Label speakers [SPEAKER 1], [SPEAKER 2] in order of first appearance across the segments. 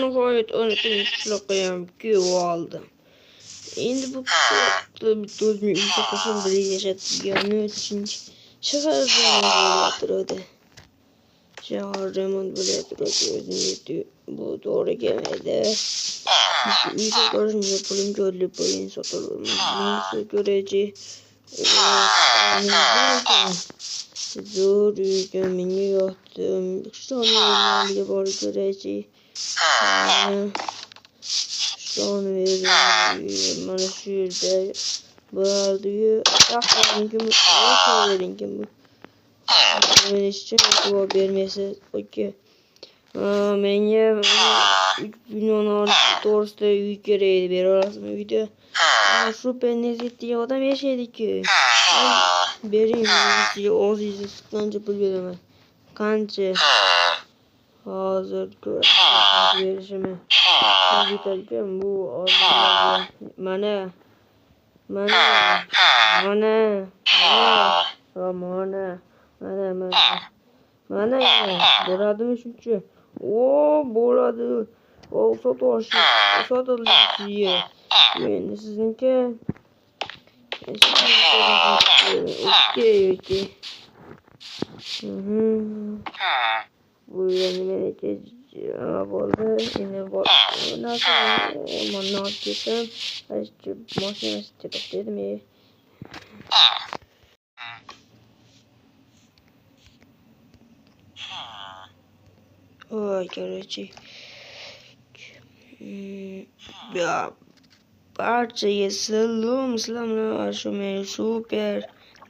[SPEAKER 1] nihoyat qishloqqa ham kuyov oldim. Endi bu qishloqda bitta o'zimning uy sotishim bilan yashayotgani uchun shahar remont bo'layotiradi. Shahar remont bo'layotiradi. O'zimga bu to'g'ri kelmaydi. Uy sotishimga pulim jo'dli bo'lgan sotaman. Neyse ko'rachi. Zo'r uyga menga yoqdi. Qishloqlarga borib ko'rachi. Mana shu yerda bo'lardi-yu, ahvolingiz o'taveringiz. Menga javob bermaysiz, oka. Menga binoni to'g'risida uy kerak edi, bera olasizmi uyda? Shu pennezitga odam yashaydi-ku. Bering, sizga og'zingizni siqqancha pul beraman. Qancha? Hozir berishimi? Bitalgan bu mana bo'ladimi shuncha? Bo'ladi. Sotildi. Endi sizniki. Okey. Bu meniki bo'ldi. Endi o'rmonni olib ketsam, mashinasi to'xtadimi? Короче. Barchaga salomlar. Shu meni super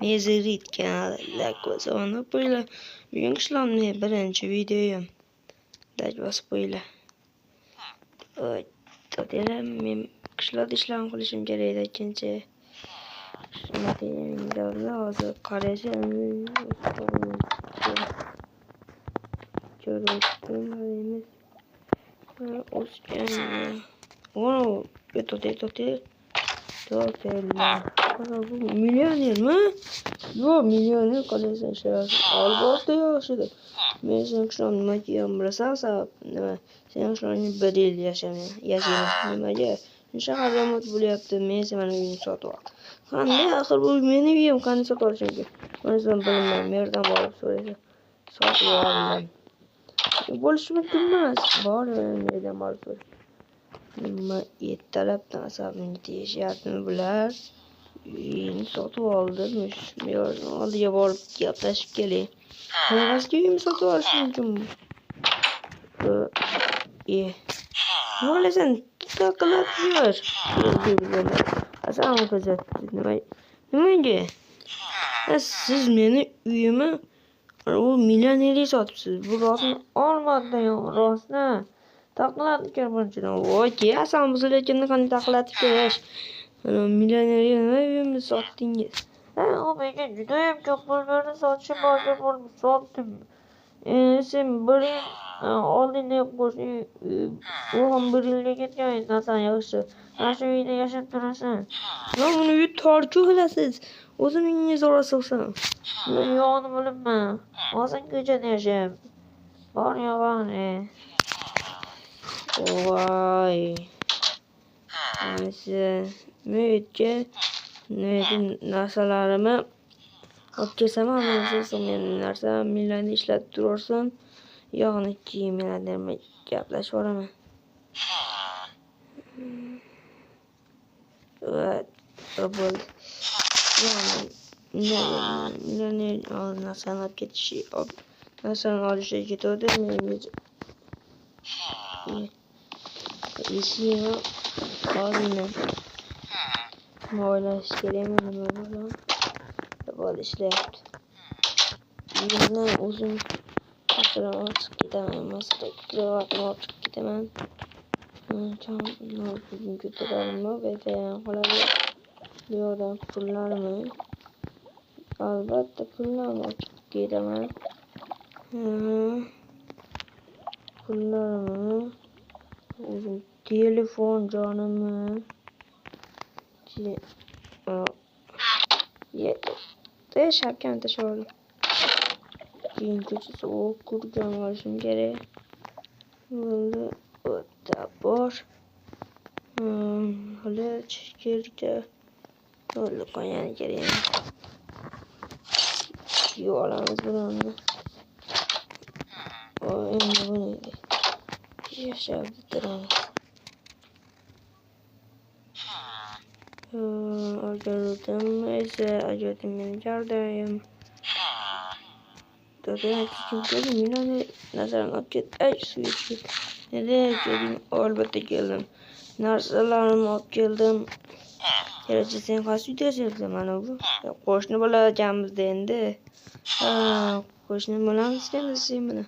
[SPEAKER 1] Nezrit kanalida ko'zini qo'yinglar. Bugun qishloqning birinchi videoyim. Daj bosib qo'yinglar. Men qishloqda ishlarni qilishim kerak edi ikkinchi. Hozir qarashim. Millionermi? Yo'q, millioner qolasan shular. Albatta yaxshidir. Men sen qishloqni nima qilgan bilasan? Nima? Sen qishloqni 1 yil yashayman. Nimaga? Shahar remont bo'lyapti. Men mana uyni sotib oldim. Qanday axir bu meni uyim, qanday sotib olishim kerak? Mana sen bilmayman, merdan borib so'raysan. Sotib oldim. Bo'lishi mumkin emas. Bor, merdan borib so'ra. Nima ertalabdan asabimga deyishyaptimi bular? Uyni sotib oldim. Merdan oldiga borib gaplashib kelay. Qanaqasiga uyimni sotib olish mumkin? Nima qilasan? Taqilab yur. Asal kuzatdi. Nimaga? Siz meni uyimni u millionerga sotibsiz. Bu rostmi? Olmadim, rostmi? Taqiladi bunchadan. Voy, asan buzilayotganda qanday taqiladi kelish? Millionerga nima uyimni sotdingiz? O menga juda ham ko'p pul berdi, sotishim borga bo'lib sotdim. Sen 1 yil oldinda qo'shni u ham 1 yilga ketgan nasan yaxshi. Mana shu uyda yashab turasan. Men buni uy torchu bilasiz. O'zingiz o'rasan. Men yo'qni bilibman. Hozir ko'chada yashayapman. Bor yo'g'oni. Voy. Menga narsalarimni olib kelsaman, sen meni narsa millionda ishlatib turarsan. Yo'qni kiyimlarni gaplashib olaman. Bo'ldi. Millioner narsani olib ketishi, narsani olishga ketadi. Ishini olayman. O'ylash kerakmi nima bilan? Bo'ldi, ishlayapti. Endi o'zim chiqib ketaman. Bugun ko'tararmi? Betayam qoladi. Bu yoqdan pullarmi? Albatta pullarni olib ketaman. Pullarmi? O'zim telefon jonimmi? Shapkani tashlab oldim. Keyin ko'chasi kurgan olishim kerak. Bo'ldi. kitob bor. Qilich kerakda. Bo'ldi, qo'yani kerak. Kiyib olamiz buni. Endi buni yashab bitiramiz. Agardim esa ajodim meni jardayim. Dadam kimdir meni nazaran olib ketdi. Ay, suv ichib. Neden keldim? Albatta keldim. Narsalarimni olib keldim. Kelachi sen qaysi uyda yashaysan mana bu? Qo'shni bo'laganmiz endi. Qo'shni bo'lamiz endi sen buni.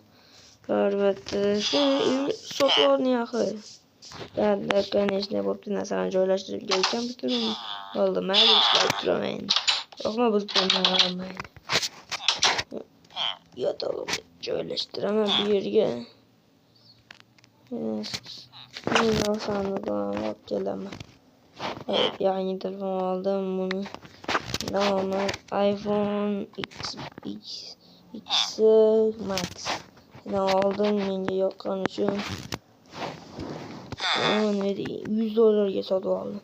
[SPEAKER 1] Albatta sen uy sotuvni yaxshi. Dadda конечно bo'pti, narsani joylashtirib kelgan bitirdim. Bo'ldi, mayli ishlab turaman. Yo'qmi bizdan yotog'imni joylashtiraman bu yerga. Men narsani olib kelaman. Yangi telefon oldim buni. Nomi iPhone X Max. Oldim menga yoqqani uchun. $100 ga sotib oldim.